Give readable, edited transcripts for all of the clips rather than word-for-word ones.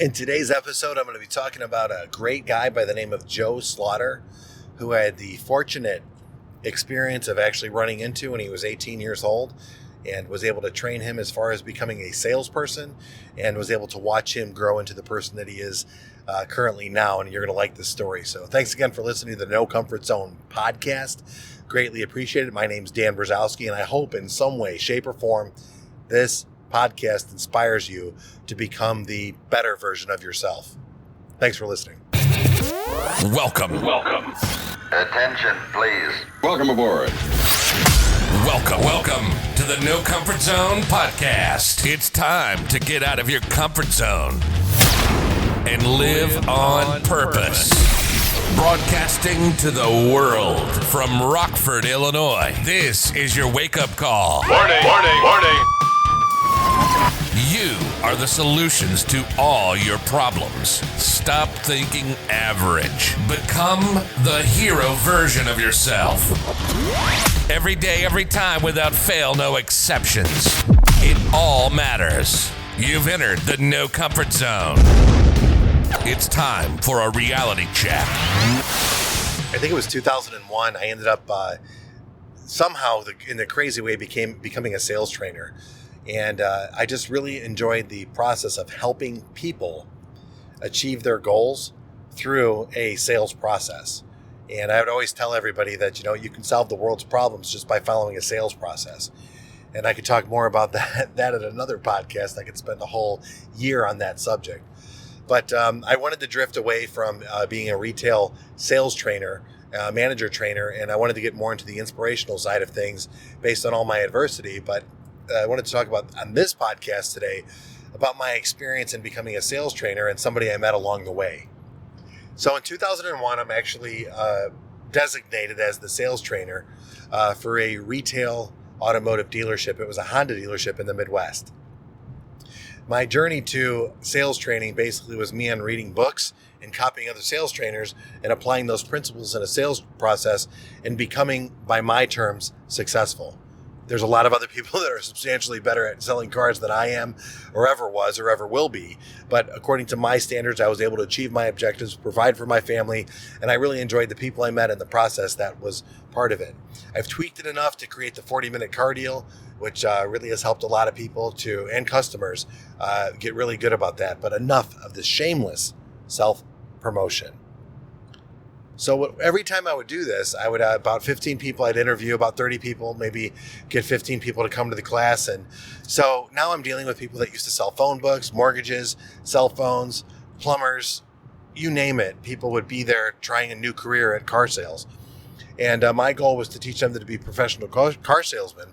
In today's episode, I'm going to be talking about a great guy by the name of Joe Slaughter, who I had the fortunate experience of actually running into when he was 18 years old, and was able to train him as far as becoming a salesperson, and was able to watch him grow into the person that he is currently now. And you're going to like this story. So thanks again for listening to the No Comfort Zone podcast. Greatly appreciated. My name's Dan Brzezowski, and I hope in some way, shape, or form this podcast inspires you to become the better version of yourself. Thanks for listening. Welcome. Attention, please. Welcome aboard. Welcome to the No Comfort Zone podcast. It's time to get out of your comfort zone and live on purpose. Broadcasting to the world from Rockford, Illinois. This is your wake-up call. Warning. You are the solutions to all your problems. Stop thinking average. Become the hero version of yourself. Every day, every time, without fail, no exceptions. It all matters. You've entered the No Comfort Zone. It's time for a reality check. I think it was 2001. I ended up somehow, in a crazy way, becoming a sales trainer. And I just really enjoyed the process of helping people achieve their goals through a sales process. And I would always tell everybody that, you can solve the world's problems just by following a sales process. And I could talk more about that at another podcast. I could spend a whole year on that subject. But I wanted to drift away from being a retail sales trainer, manager trainer, and I wanted to get more into the inspirational side of things based on all my adversity. But I wanted to talk about on this podcast today about my experience in becoming a sales trainer and somebody I met along the way. So in 2001, I'm actually designated as the sales trainer for a retail automotive dealership. It was a Honda dealership in the Midwest. My journey to sales training basically was me on reading books and copying other sales trainers and applying those principles in a sales process and becoming, by my terms, successful. There's a lot of other people that are substantially better at selling cars than I am, or ever was, or ever will be. But according to my standards, I was able to achieve my objectives, provide for my family, and I really enjoyed the people I met in the process that was part of it. I've tweaked it enough to create the 40-minute car deal, which really has helped a lot of people and customers get really good about that. But enough of the shameless self-promotion. So every time I would do this, I would about 15 people I'd interview, about 30 people, maybe get 15 people to come to the class. And so now I'm dealing with people that used to sell phone books, mortgages, cell phones, plumbers, you name it. People would be there trying a new career at car sales. And my goal was to teach them to be professional car salesmen.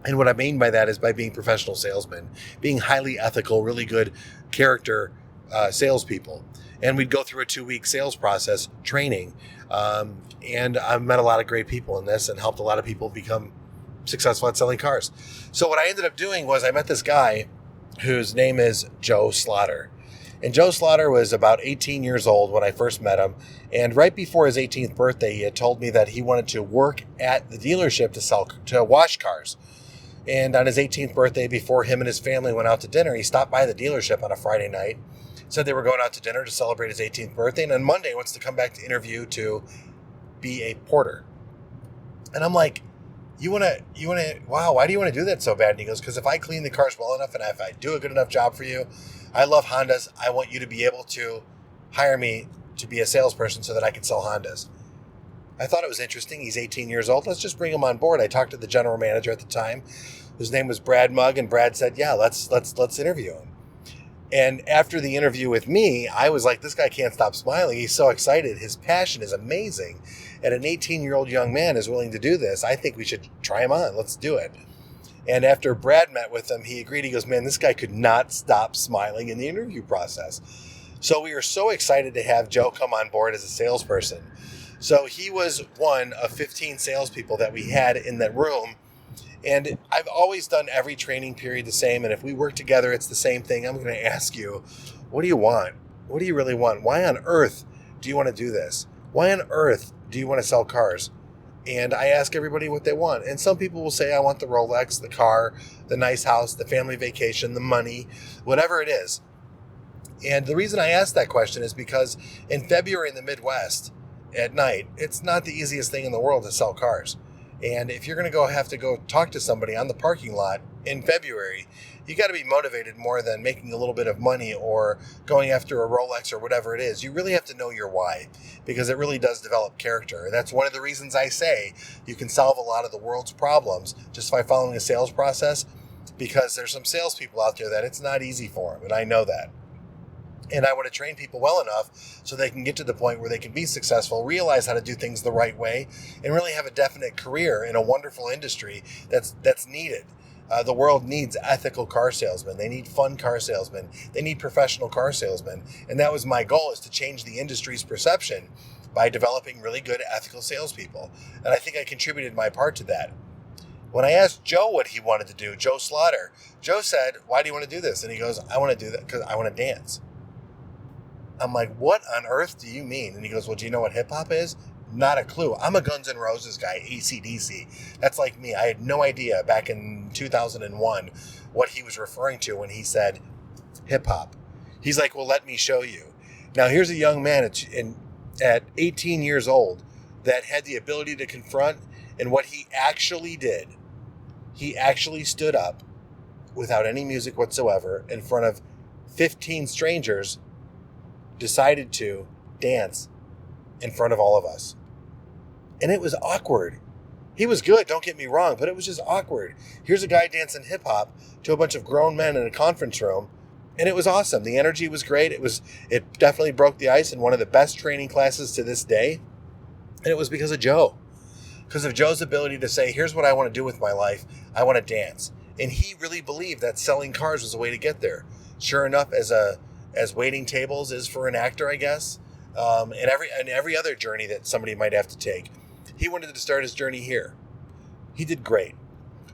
And what I mean by that is by being professional salesmen, being highly ethical, really good character salespeople. And we'd go through a 2-week sales process training. And I've met a lot of great people in this and helped a lot of people become successful at selling cars. So what I ended up doing was I met this guy whose name is Joe Slaughter. And Joe Slaughter was about 18 years old when I first met him. And right before his 18th birthday, he had told me that he wanted to work at the dealership to wash cars. And on his 18th birthday, before him and his family went out to dinner, he stopped by the dealership on a Friday night, said they were going out to dinner to celebrate his 18th birthday, and on Monday wants to come back to interview to be a porter. And I'm like, wow, why do you want to do that so bad? And he goes, because if I clean the cars well enough and if I do a good enough job for you, I love Hondas. I want you to be able to hire me to be a salesperson so that I can sell Hondas. I thought it was interesting. He's 18 years old. Let's just bring him on board. I talked to the general manager at the time, whose name was Brad Mugg, and Brad said, yeah, let's interview him. And after the interview with me, I was like, this guy can't stop smiling. He's so excited. His passion is amazing. And an 18-year-old young man is willing to do this. I think we should try him on. Let's do it. And after Brad met with him, he agreed. He goes, man, this guy could not stop smiling in the interview process. So we were so excited to have Joe come on board as a salesperson. So he was one of 15 salespeople that we had in that room. And I've always done every training period the same. And if we work together, it's the same thing. I'm going to ask you, what do you want? What do you really want? Why on earth do you want to do this? Why on earth do you want to sell cars? And I ask everybody what they want. And some people will say, I want the Rolex, the car, the nice house, the family vacation, the money, whatever it is. And the reason I asked that question is because in February in the Midwest at night, it's not the easiest thing in the world to sell cars. And if you're going to have to go talk to somebody on the parking lot in February, you got to be motivated more than making a little bit of money or going after a Rolex or whatever it is. You really have to know your why, because it really does develop character. And that's one of the reasons I say you can solve a lot of the world's problems just by following a sales process, because there's some salespeople out there that it's not easy for them, and I know that. And I want to train people well enough so they can get to the point where they can be successful, realize how to do things the right way, and really have a definite career in a wonderful industry that's needed. The world needs ethical car salesmen. They need fun car salesmen. They need professional car salesmen. And that was my goal, is to change the industry's perception by developing really good ethical salespeople. And I think I contributed my part to that. When I asked Joe what he wanted to do, Joe Slaughter, Joe said, "Why do you want to do this?" And he goes, "I want to do that because I want to dance." I'm like, "What on earth do you mean?" And he goes, "Well, do you know what hip hop is?" Not a clue. I'm a Guns N' Roses guy, AC/DC. That's like me. I had no idea back in 2001 what he was referring to when he said hip hop. He's like, "Well, let me show you." Now, here's a young man at 18 years old that had the ability to confront, and what he actually did, he actually stood up without any music whatsoever in front of 15 strangers, decided to dance in front of all of us. And it was awkward. He was good, don't get me wrong, but it was just awkward. Here's a guy dancing hip hop to a bunch of grown men in a conference room, and it was awesome. The energy was great. It definitely broke the ice in one of the best training classes to this day. And it was because of Joe. Because of Joe's ability to say, "Here's what I want to do with my life. I want to dance." And he really believed that selling cars was a way to get there. Sure enough, as waiting tables is for an actor, I guess, and every other journey that somebody might have to take, he wanted to start his journey here. He did great.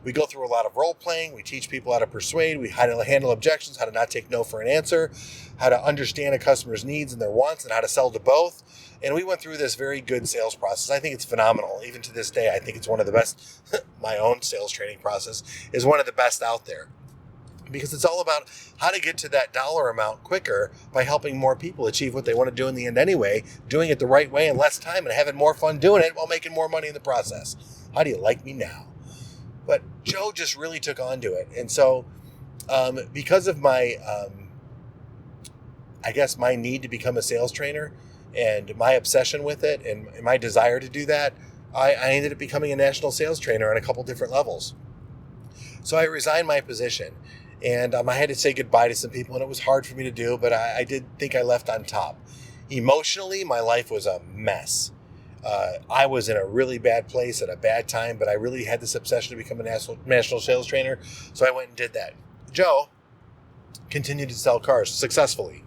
We go through a lot of role playing. We teach people how to persuade. We how to handle objections, how to not take no for an answer, how to understand a customer's needs and their wants, and how to sell to both. And we went through this very good sales process. I think it's phenomenal. Even to this day, I think it's one of the best. My own sales training process is one of the best out there, because it's all about how to get to that dollar amount quicker by helping more people achieve what they want to do in the end anyway, doing it the right way in less time and having more fun doing it while making more money in the process. How do you like me now? But Joe just really took on to it. And so because of my, I guess my need to become a sales trainer and my obsession with it and my desire to do that, I ended up becoming a national sales trainer on a couple different levels. So I resigned my position, and I had to say goodbye to some people, and it was hard for me to do, but I did think I left on top. Emotionally, my life was a mess. I was in a really bad place at a bad time, but I really had this obsession to become a national sales trainer, so I went and did that. Joe continued to sell cars successfully.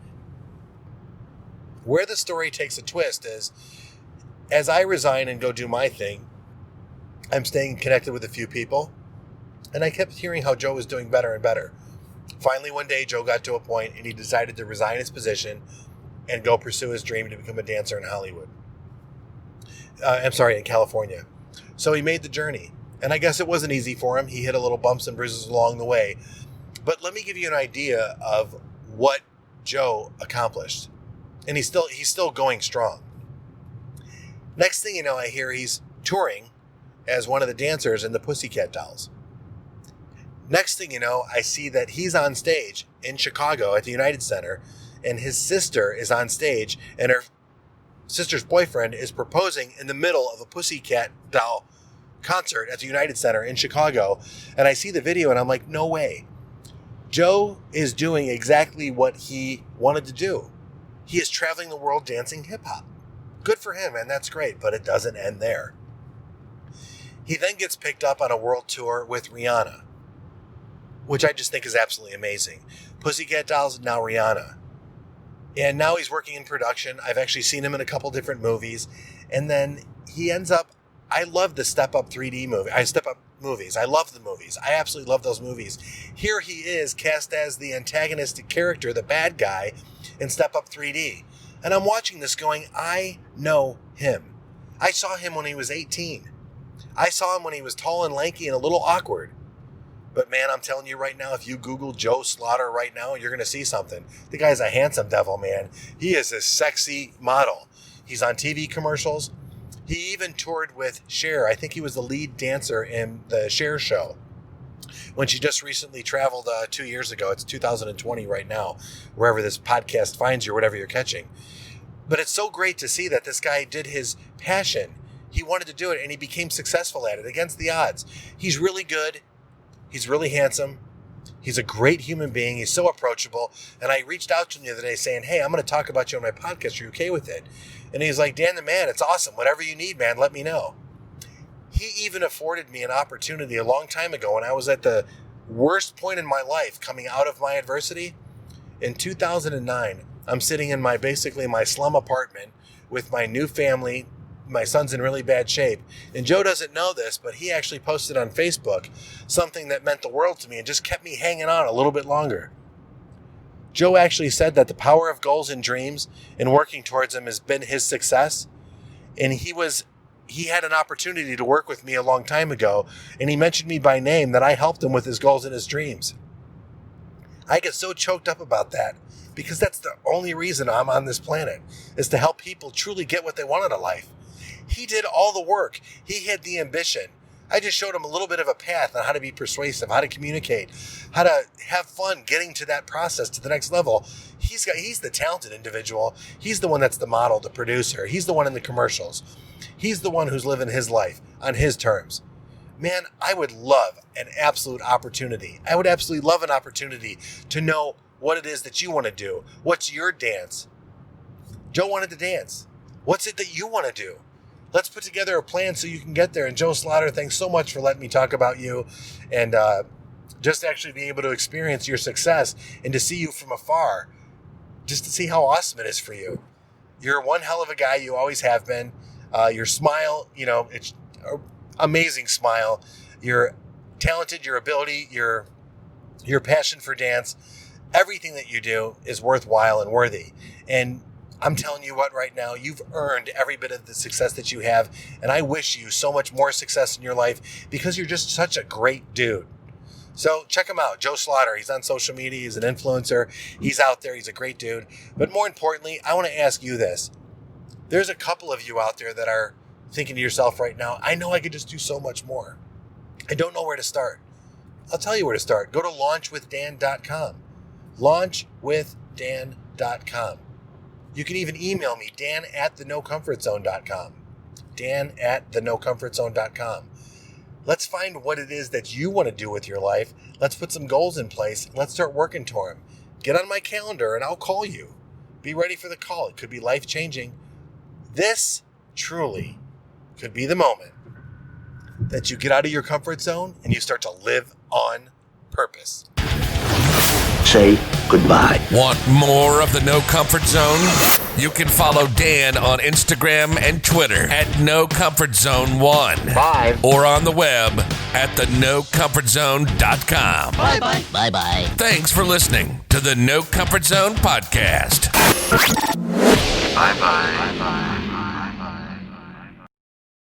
Where the story takes a twist is, as I resign and go do my thing, I'm staying connected with a few people, and I kept hearing how Joe was doing better and better. Finally, one day, Joe got to a point, and he decided to resign his position and go pursue his dream to become a dancer in Hollywood. In California. So he made the journey, and I guess it wasn't easy for him. He hit a little bumps and bruises along the way. But let me give you an idea of what Joe accomplished. And he's still going strong. Next thing you know, I hear he's touring as one of the dancers in the Pussycat Dolls. Next thing you know, I see that he's on stage in Chicago at the United Center, and his sister is on stage, and her sister's boyfriend is proposing in the middle of a Pussycat Doll concert at the United Center in Chicago. And I see the video, and I'm like, no way. Joe is doing exactly what he wanted to do. He is traveling the world dancing hip hop. Good for him, and that's great, but it doesn't end there. He then gets picked up on a world tour with Rihanna, which I just think is absolutely amazing. Pussycat Dolls, now Rihanna. And now he's working in production. I've actually seen him in a couple different movies. And then he ends up, I love the Step Up 3D movie. Step Up movies. I love the movies. I absolutely love those movies. Here he is cast as the antagonistic character, the bad guy, in Step Up 3D. And I'm watching this going, I know him. I saw him when he was 18. I saw him when he was tall and lanky and a little awkward. But man, I'm telling you right now, if you Google Joe Slaughter right now, you're going to see something. The guy's a handsome devil, man. He is a sexy model. He's on TV commercials. He even toured with Cher. I think he was the lead dancer in the Cher show when she just recently traveled 2 years ago. It's 2020 right now, wherever this podcast finds you or whatever you're catching. But it's so great to see that this guy did his passion. He wanted to do it, and he became successful at it against the odds. He's really good. He's really handsome. He's a great human being. He's so approachable. And I reached out to him the other day saying, hey, I'm going to talk about you on my podcast. Are you okay with it? And he's like, Dan the man, it's awesome. Whatever you need, man, let me know. He even afforded me an opportunity a long time ago when I was at the worst point in my life coming out of my adversity. In 2009, I'm sitting in my slum apartment with my new family. My son's in really bad shape. And Joe doesn't know this, but he actually posted on Facebook something that meant the world to me and just kept me hanging on a little bit longer. Joe actually said that the power of goals and dreams and working towards them has been his success. And he had an opportunity to work with me a long time ago, and he mentioned me by name that I helped him with his goals and his dreams. I get so choked up about that because that's the only reason I'm on this planet, is to help people truly get what they want out of life. He did all the work. He had the ambition. I just showed him a little bit of a path on how to be persuasive, how to communicate, how to have fun getting to that process to the next level. He's the talented individual. He's the one that's the model, the producer. He's the one in the commercials. He's the one who's living his life on his terms. Man, I would love an absolute opportunity. I would absolutely love an opportunity to know what it is that you want to do. What's your dance? Joe wanted to dance. What's it that you want to do? Let's put together a plan so you can get there. And Joe Slaughter, thanks so much for letting me talk about you and just actually being able to experience your success and to see you from afar, just to see how awesome it is for you. You're one hell of a guy. You always have been. Your smile, it's an amazing smile. You're talented, your ability, your passion for dance, everything that you do is worthwhile and worthy. And I'm telling you what, right now, you've earned every bit of the success that you have. And I wish you so much more success in your life because you're just such a great dude. So check him out, Joe Slaughter. He's on social media. He's an influencer. He's out there. He's a great dude. But more importantly, I want to ask you this. There's a couple of you out there that are thinking to yourself right now, I know I could just do so much more. I don't know where to start. I'll tell you where to start. Go to launchwithdan.com. Launchwithdan.com. You can even email me, dan@thenocomfortzone.com. dan@thenocomfortzone.com. Let's find what it is that you want to do with your life. Let's put some goals in place. Let's start working toward them. Get on my calendar and I'll call you. Be ready for the call. It could be life-changing. This truly could be the moment that you get out of your comfort zone and you start to live on purpose. Say goodbye. Want more of the No Comfort Zone? You can follow Dan on Instagram and Twitter at NoComfortZone1. Bye. Or on the web at thenocomfortzone.com. Bye-bye. Bye-bye. Thanks for listening to the No Comfort Zone podcast. Bye-bye. Bye-bye.